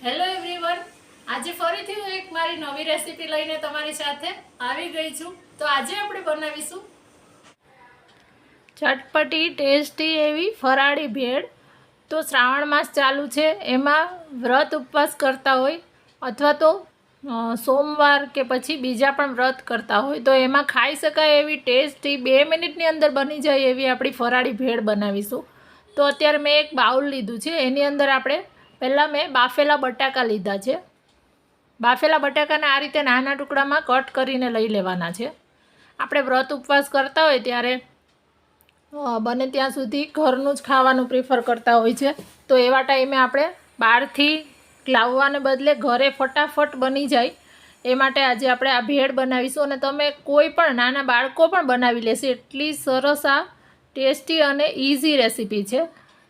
Hello everyone, આજે ફરીથી હું એક મારી નવી રેસીપી લઈને તમારી સાથે આવી ગઈ છું. તો આજે આપણે બનાવીશું ચટપટી ટેસ્ટી એવી ફરાળી ભેળ. તો શ્રાવણ માસ ચાલુ છે, એમાં વ્રત ઉપવાસ કરતા હોય અથવા તો સોમવાર કે પછી બીજા પણ વ્રત કરતા હોય તો એમાં ખાઈ શકાય એવી ટેસ્ટી 2 મિનિટની અંદર બની જાય એવી આપણી ફરાળી ભેળ બનાવીશું. તો અત્યારે મેં એક બાઉલ લીધું છે, એની અંદર આપણે પહેલાં મેં બાફેલા બટાકા લીધા છે. બાફેલા બટાકાને આ રીતે નાના ટુકડામાં કટ કરીને લઈ લેવાના છે. આપણે વ્રત ઉપવાસ કરતા હોય ત્યારે બને ત્યાં સુધી ઘરનું જ ખાવાનું પ્રિફર કરતા હોય છે. તો એવા ટાઈમે આપણે બહારથી લાવવાને બદલે ઘરે ફટાફટ બની જાય એ માટે આજે આપણે આ ભેળ બનાવીશું. અને તમે કોઈ પણ નાના બાળકો પણ બનાવી લેશે એટલી સરસ આ ટેસ્ટી અને ઇઝી રેસીપી છે.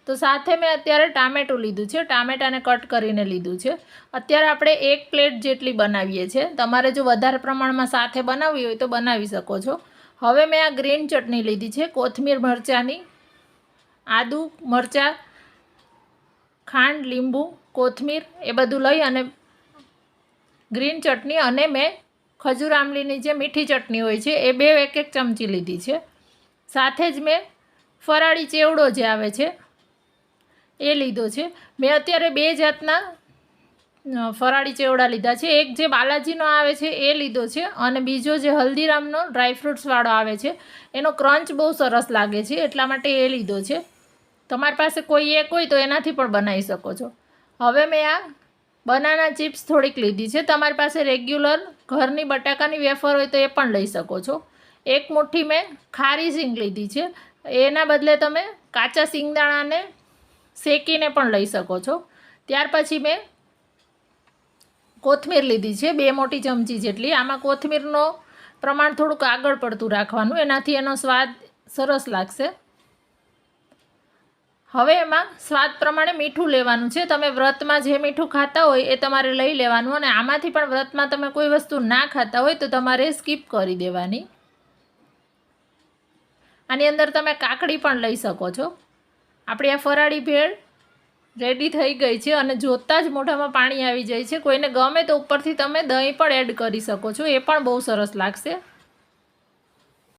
તો સાથે મેં અત્યારે ટામેટું લીધું છે, ટામેટાને કટ કરીને લીધું છે. અત્યારે આપણે 1 પ્લેટ જેટલી બનાવીએ છીએ. તમારે જો વધારે પ્રમાણમાં સાથે બનાવવી હોય તો બનાવી શકો છો. હવે મેં આ ગ્રીન ચટણી લીધી છે, કોથમીર મરચાંની, આદુ મરચાં, ખાંડ, લીંબુ, કોથમીર એ બધું લઈ અને ગ્રીન ચટણી, અને મેં ખજૂર આમલીની જે મીઠી ચટણી હોય છે એ 1 ચમચી લીધી છે. સાથે જ મેં ફરાળી ચેવડો જે આવે છે એ લીધો છે. મેં અત્યારે 2 જાતના ફરાળી ચેવડા લીધા છે. એક જે બાલાજીનો આવે છે એ લીધો છે, અને બીજો જે હલ્દીરામનો ડ્રાયફ્રૂટ્સવાળો આવે છે એનો ક્રંચ બહુ સરસ લાગે છે, એટલા માટે એ લીધો છે. તમારી પાસે કોઈ એક હોય તો એનાથી પણ બનાવી શકો છો. હવે મેં આ બનાના ચિપ્સ થોડીક લીધી છે. તમારી પાસે રેગ્યુલર ઘરની બટાકાની વેફર હોય તો એ પણ લઈ શકો છો. 1 મુઠ્ઠી મેં ખારી સિંગ લીધી છે, એના બદલે તમે કાચા સિંગદાણાને શેકીને પણ લઈ શકો છો. ત્યાર પછી મેં કોથમીર લીધી છે 2 મોટી ચમચી જેટલી. આમાં કોથમીરનો પ્રમાણ થોડુંક આગળ પડતું રાખવાનું, એનાથી એનો સ્વાદ સરસ લાગશે. હવે એમાં સ્વાદ પ્રમાણે મીઠું લેવાનું છે. તમે વ્રતમાં જે મીઠું ખાતા હોય એ તમારે લઈ લેવાનું, અને આમાંથી પણ વ્રતમાં તમે કોઈ વસ્તુ ના ખાતા હોય તો તમારે સ્કીપ કરી દેવાની. આની અંદર તમે કાકડી પણ લઈ શકો છો. આપણી આ ફરાળી ભેળ રેડી થઈ ગઈ છે, અને જોતાં જ મોઢામાં પાણી આવી જાય છે. કોઈને ગમે તો ઉપરથી તમે દહીં પણ એડ કરી શકો છો, એ પણ બહુ સરસ લાગશે.